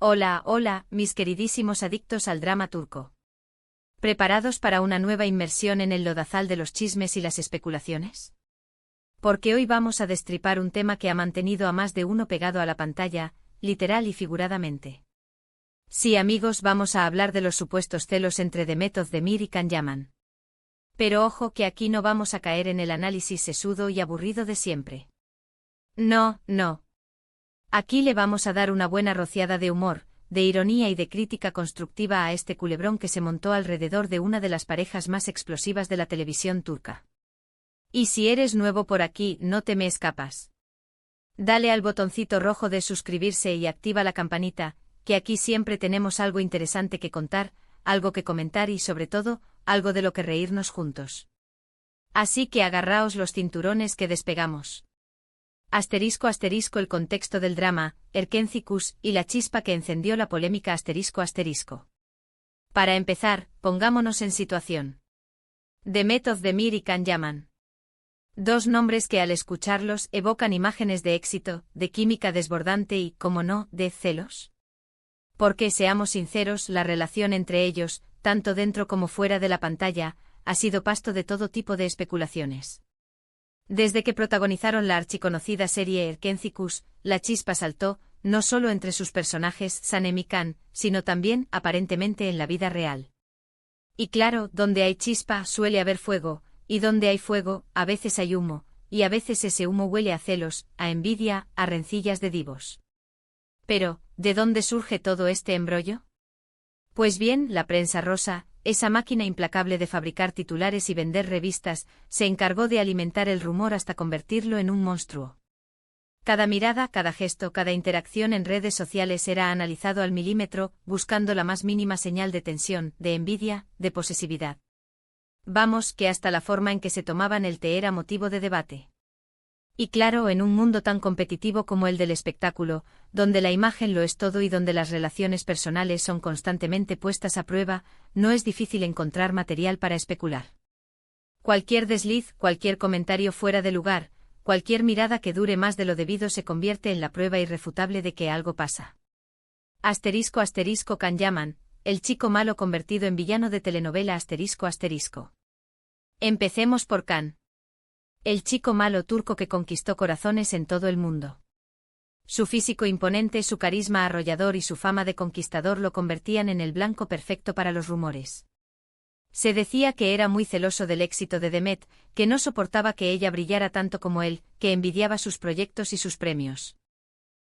Hola, hola, mis queridísimos adictos al drama turco. ¿Preparados para una nueva inmersión en el lodazal de los chismes y las especulaciones? Porque hoy vamos a destripar un tema que ha mantenido a más de uno pegado a la pantalla, literal y figuradamente. Sí, amigos, vamos a hablar de los supuestos celos entre Demet Özdemir y Can Yaman. Pero ojo que aquí no vamos a caer en el análisis sesudo y aburrido de siempre. No, no. Aquí le vamos a dar una buena rociada de humor, de ironía y de crítica constructiva a este culebrón que se montó alrededor de una de las parejas más explosivas de la televisión turca. Y si eres nuevo por aquí, no te me escapas. Dale al botoncito rojo de suscribirse y activa la campanita, que aquí siempre tenemos algo interesante que contar, algo que comentar y sobre todo, algo de lo que reírnos juntos. Así que agarraos los cinturones que despegamos. Asterisco asterisco el contexto del drama, Erkenci-Kuş y la chispa que encendió la polémica asterisco asterisco. Para empezar, pongámonos en situación. Demet Özdemir y Can Yaman. Dos nombres que al escucharlos evocan imágenes de éxito, de química desbordante y, como no, de celos. Porque seamos sinceros, la relación entre ellos, tanto dentro como fuera de la pantalla, ha sido pasto de todo tipo de especulaciones. Desde que protagonizaron la archiconocida serie Erkenci-Kuş, la chispa saltó, no solo entre sus personajes Sanem y Can, sino también, aparentemente, en la vida real. Y claro, donde hay chispa suele haber fuego, y donde hay fuego, a veces hay humo, y a veces ese humo huele a celos, a envidia, a rencillas de divos. Pero, ¿de dónde surge todo este embrollo? Pues bien, la prensa rosa, esa máquina implacable de fabricar titulares y vender revistas, se encargó de alimentar el rumor hasta convertirlo en un monstruo. Cada mirada, cada gesto, cada interacción en redes sociales era analizado al milímetro, buscando la más mínima señal de tensión, de envidia, de posesividad. Vamos, que hasta la forma en que se tomaban el té era motivo de debate. Y claro, en un mundo tan competitivo como el del espectáculo, donde la imagen lo es todo y donde las relaciones personales son constantemente puestas a prueba, no es difícil encontrar material para especular. Cualquier desliz, cualquier comentario fuera de lugar, cualquier mirada que dure más de lo debido se convierte en la prueba irrefutable de que algo pasa. Asterisco asterisco Can Yaman, el chico malo convertido en villano de telenovela asterisco asterisco. Empecemos por Can. El chico malo turco que conquistó corazones en todo el mundo. Su físico imponente, su carisma arrollador y su fama de conquistador lo convertían en el blanco perfecto para los rumores. Se decía que era muy celoso del éxito de Demet, que no soportaba que ella brillara tanto como él, que envidiaba sus proyectos y sus premios.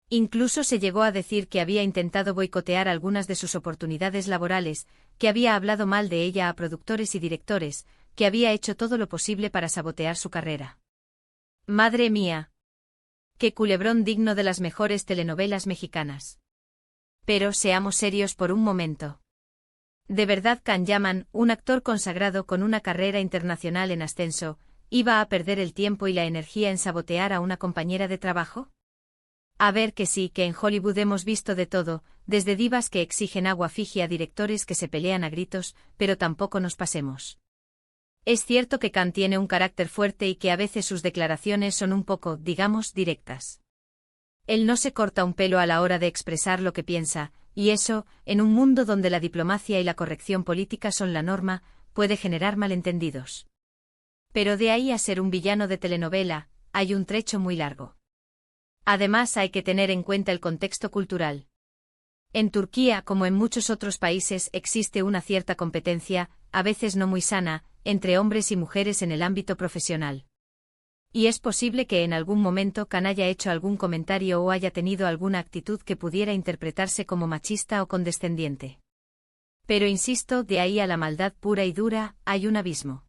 Incluso se llegó a decir que había intentado boicotear algunas de sus oportunidades laborales, que había hablado mal de ella a productores y directores, que había hecho todo lo posible para sabotear su carrera. ¡Madre mía! ¡Qué culebrón digno de las mejores telenovelas mexicanas! Pero seamos serios por un momento. ¿De verdad Can Yaman, un actor consagrado con una carrera internacional en ascenso, iba a perder el tiempo y la energía en sabotear a una compañera de trabajo? A ver que sí, que en Hollywood hemos visto de todo, desde divas que exigen agua Fiji a directores que se pelean a gritos, pero tampoco nos pasemos. Es cierto que Can tiene un carácter fuerte y que a veces sus declaraciones son un poco, digamos, directas. Él no se corta un pelo a la hora de expresar lo que piensa, y eso, en un mundo donde la diplomacia y la corrección política son la norma, puede generar malentendidos. Pero de ahí a ser un villano de telenovela, hay un trecho muy largo. Además hay que tener en cuenta el contexto cultural. En Turquía, como en muchos otros países, existe una cierta competencia, a veces no muy sana, entre hombres y mujeres en el ámbito profesional. Y es posible que en algún momento Can haya hecho algún comentario o haya tenido alguna actitud que pudiera interpretarse como machista o condescendiente. Pero insisto, de ahí a la maldad pura y dura, hay un abismo.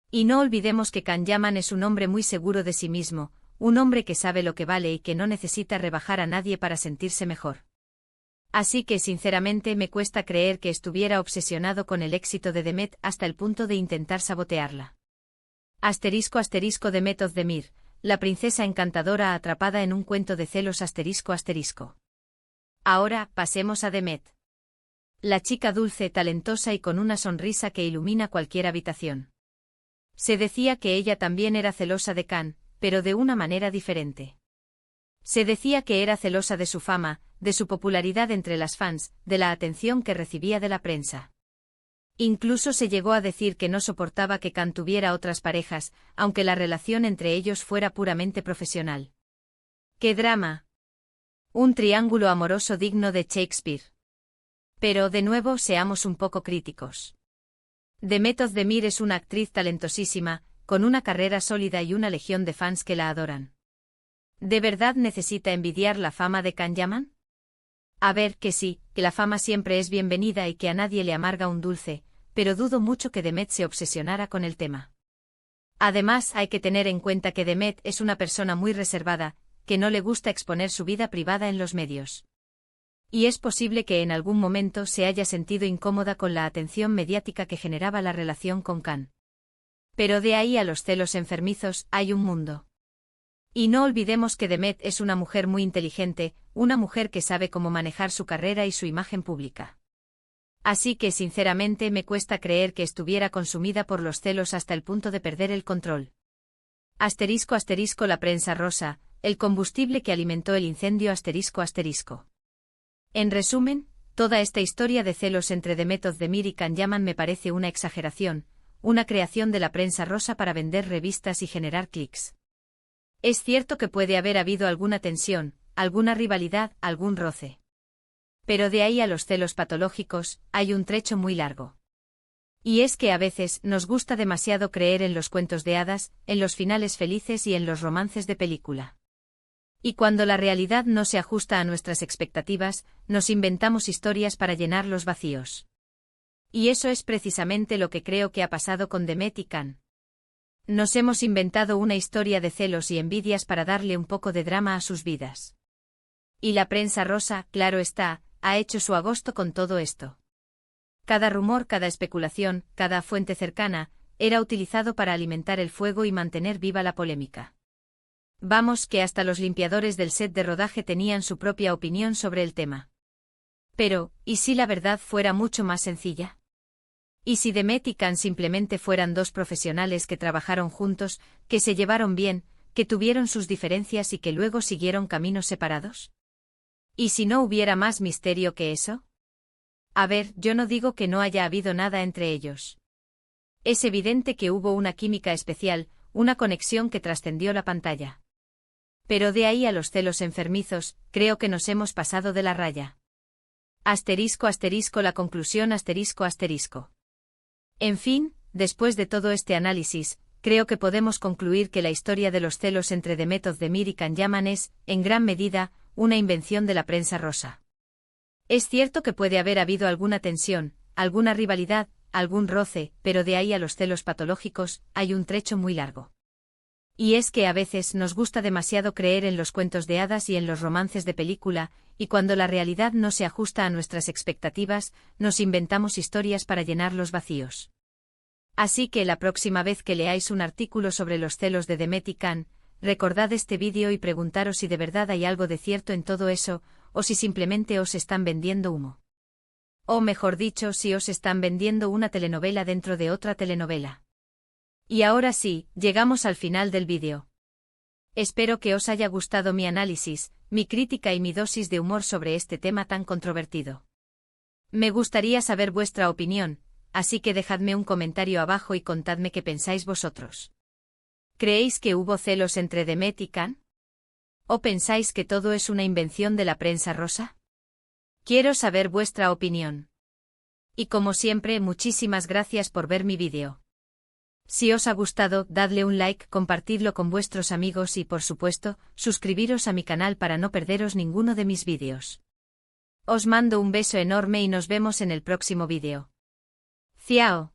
Y no olvidemos que Can Yaman es un hombre muy seguro de sí mismo, un hombre que sabe lo que vale y que no necesita rebajar a nadie para sentirse mejor. Así que sinceramente me cuesta creer que estuviera obsesionado con el éxito de Demet hasta el punto de intentar sabotearla. Asterisco asterisco Demet Özdemir, la princesa encantadora atrapada en un cuento de celos asterisco asterisco. Ahora, pasemos a Demet. La chica dulce, talentosa y con una sonrisa que ilumina cualquier habitación. Se decía que ella también era celosa de Can, pero de una manera diferente. Se decía que era celosa de su fama, de su popularidad entre las fans, de la atención que recibía de la prensa. Incluso se llegó a decir que no soportaba que Khan tuviera otras parejas, aunque la relación entre ellos fuera puramente profesional. ¡Qué drama! Un triángulo amoroso digno de Shakespeare. Pero, de nuevo, seamos un poco críticos. Demet Özdemir es una actriz talentosísima, con una carrera sólida y una legión de fans que la adoran. ¿De verdad necesita envidiar la fama de Can Yaman? A ver, que sí, que la fama siempre es bienvenida y que a nadie le amarga un dulce, pero dudo mucho que Demet se obsesionara con el tema. Además, hay que tener en cuenta que Demet es una persona muy reservada, que no le gusta exponer su vida privada en los medios. Y es posible que en algún momento se haya sentido incómoda con la atención mediática que generaba la relación con Khan. Pero de ahí a los celos enfermizos hay un mundo. Y no olvidemos que Demet es una mujer muy inteligente, una mujer que sabe cómo manejar su carrera y su imagen pública. Así que sinceramente me cuesta creer que estuviera consumida por los celos hasta el punto de perder el control. Asterisco asterisco la prensa rosa, el combustible que alimentó el incendio asterisco asterisco. En resumen, toda esta historia de celos entre Demet Özdemir y Can Yaman me parece una exageración, una creación de la prensa rosa para vender revistas y generar clics. Es cierto que puede haber habido alguna tensión, alguna rivalidad, algún roce. Pero de ahí a los celos patológicos, hay un trecho muy largo. Y es que a veces nos gusta demasiado creer en los cuentos de hadas, en los finales felices y en los romances de película. Y cuando la realidad no se ajusta a nuestras expectativas, nos inventamos historias para llenar los vacíos. Y eso es precisamente lo que creo que ha pasado con Demet y Khan. Nos hemos inventado una historia de celos y envidias para darle un poco de drama a sus vidas. Y la prensa rosa, claro está, ha hecho su agosto con todo esto. Cada rumor, cada especulación, cada fuente cercana, era utilizado para alimentar el fuego y mantener viva la polémica. Vamos, que hasta los limpiadores del set de rodaje tenían su propia opinión sobre el tema. Pero, ¿y si la verdad fuera mucho más sencilla? ¿Y si Demet y Khan simplemente fueran dos profesionales que trabajaron juntos, que se llevaron bien, que tuvieron sus diferencias y que luego siguieron caminos separados? ¿Y si no hubiera más misterio que eso? A ver, yo no digo que no haya habido nada entre ellos. Es evidente que hubo una química especial, una conexión que trascendió la pantalla. Pero de ahí a los celos enfermizos, creo que nos hemos pasado de la raya. Asterisco asterisco la conclusión asterisco asterisco. En fin, después de todo este análisis, creo que podemos concluir que la historia de los celos entre Demet Özdemir y Can Yaman es, en gran medida, una invención de la prensa rosa. Es cierto que puede haber habido alguna tensión, alguna rivalidad, algún roce, pero de ahí a los celos patológicos, hay un trecho muy largo. Y es que a veces nos gusta demasiado creer en los cuentos de hadas y en los romances de película, y cuando la realidad no se ajusta a nuestras expectativas, nos inventamos historias para llenar los vacíos. Así que la próxima vez que leáis un artículo sobre los celos de Demet y Khan, recordad este vídeo y preguntaros si de verdad hay algo de cierto en todo eso, o si simplemente os están vendiendo humo. O mejor dicho, si os están vendiendo una telenovela dentro de otra telenovela. Y ahora sí, llegamos al final del vídeo. Espero que os haya gustado mi análisis, mi crítica y mi dosis de humor sobre este tema tan controvertido. Me gustaría saber vuestra opinión, así que dejadme un comentario abajo y contadme qué pensáis vosotros. ¿Creéis que hubo celos entre Demet y Khan? ¿O pensáis que todo es una invención de la prensa rosa? Quiero saber vuestra opinión. Y como siempre, muchísimas gracias por ver mi vídeo. Si os ha gustado, dadle un like, compartidlo con vuestros amigos y, por supuesto, suscribiros a mi canal para no perderos ninguno de mis vídeos. Os mando un beso enorme y nos vemos en el próximo vídeo. Ciao.